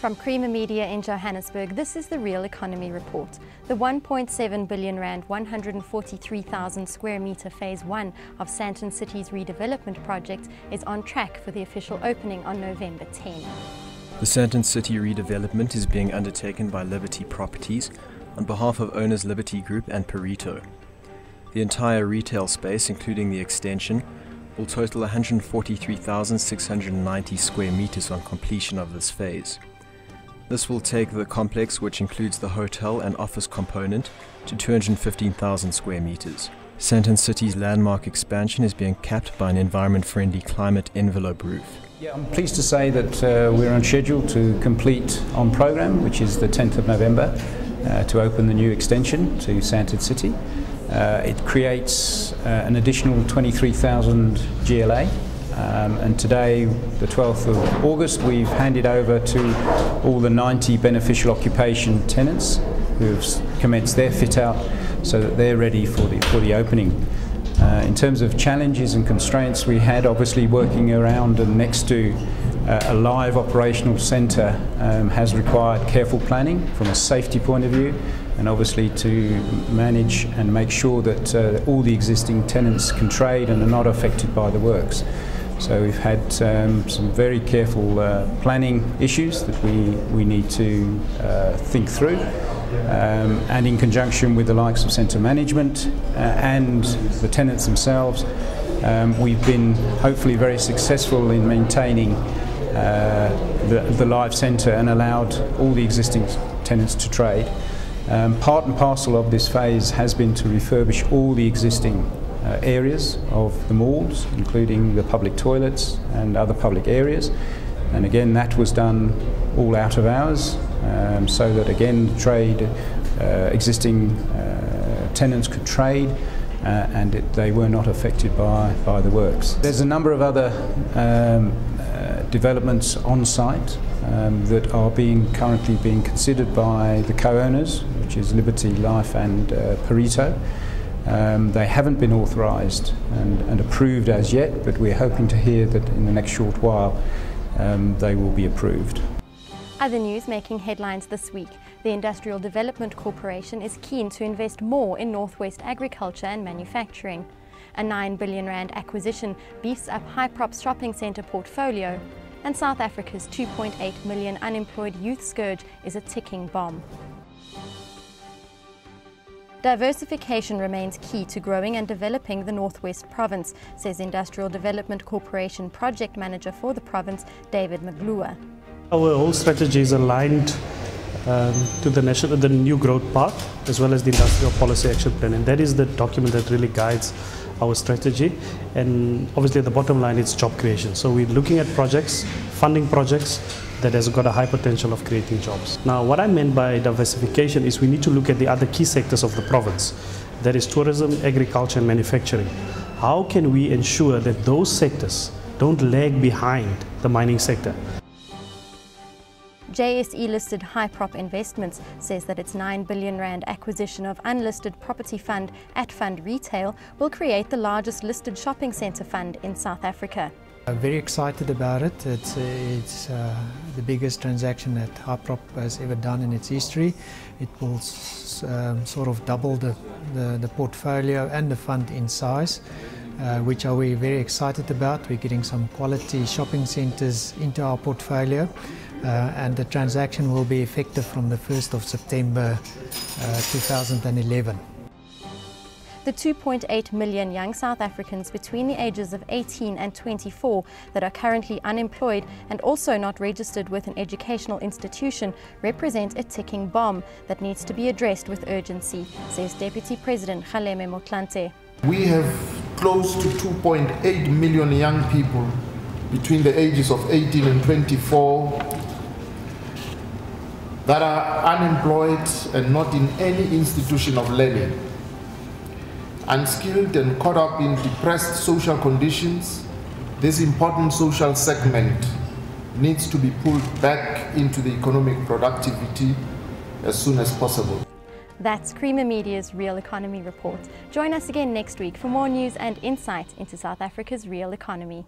From Creamer Media in Johannesburg, this is the Real Economy Report. The 1.7 billion rand, 143,000 square metre Phase 1 of Sandton City's redevelopment project is on track for the official opening on November 10. The Sandton City redevelopment is being undertaken by Liberty Properties on behalf of owners Liberty Group and Perito. The entire retail space, including the extension, will total 143,690 square meters on completion of this phase. This will take the complex, which includes the hotel and office component, to 215,000 square meters. Sandton City's landmark expansion is being capped by an environment-friendly climate envelope roof. I'm pleased to say that we're on schedule to complete on program, which is the 10th of November, to open the new extension to Sandton City. It creates an additional 23,000 GLA, and today, the 12th of August, we've handed over to all the 90 beneficial occupation tenants who've commenced their fit out so that they're ready for the opening. In terms of challenges and constraints, we had obviously working around and next to a live operational centre has required careful planning from a safety point of view, and obviously to manage and make sure that all the existing tenants can trade and are not affected by the works. So we've had some very careful planning issues that we need to think through, and in conjunction with the likes of centre management and the tenants themselves, we've been hopefully very successful in maintaining the live centre and allowed all the existing tenants to trade. Part and parcel of this phase has been to refurbish all the existing areas of the malls, including the public toilets and other public areas, and again that was done all out of hours, so that again existing tenants could trade and they were not affected by the works. There's a number of other developments on site that are currently being considered by the co-owners, which is Liberty Life and Perito. They haven't been authorised and approved as yet, but we're hoping to hear that in the next short while they will be approved. Other news making headlines this week. The Industrial Development Corporation is keen to invest more in Northwest agriculture and manufacturing. A 9 billion rand acquisition beefs up Highprop's shopping centre portfolio, and South Africa's 2.8 million unemployed youth scourge is a ticking bomb. Diversification remains key to growing and developing the Northwest Province, says Industrial Development Corporation Project Manager for the province, David Maglua. Our whole strategy is aligned to the new growth path as well as the industrial policy action plan, and that is the document that really guides our strategy. And obviously at the bottom line, it's job creation. So we're looking at projects, funding projects that has got a high potential of creating jobs. Now, what I meant by diversification is we need to look at the other key sectors of the province. That is tourism, agriculture and manufacturing. How can we ensure that those sectors don't lag behind the mining sector? JSE-listed Highprop Investments says that its 9 billion rand acquisition of unlisted property fund Atfund Retail will create the largest listed shopping centre fund in South Africa. I'm very excited about it. It's the biggest transaction that Highprop has ever done in its history. It will sort of double the portfolio and the fund in size, which we're very excited about. We're getting some quality shopping centres into our portfolio, and the transaction will be effective from the 1st of September 2011. The 2.8 million young South Africans between the ages of 18 and 24 that are currently unemployed and also not registered with an educational institution represent a ticking bomb that needs to be addressed with urgency, says Deputy President Kgaleme Motlanthe. We have close to 2.8 million young people between the ages of 18 and 24 that are unemployed and not in any institution of learning. Unskilled and caught up in depressed social conditions, this important social segment needs to be pulled back into the economic productivity as soon as possible. That's Creamer Media's Real Economy Report. Join us again next week for more news and insight into South Africa's real economy.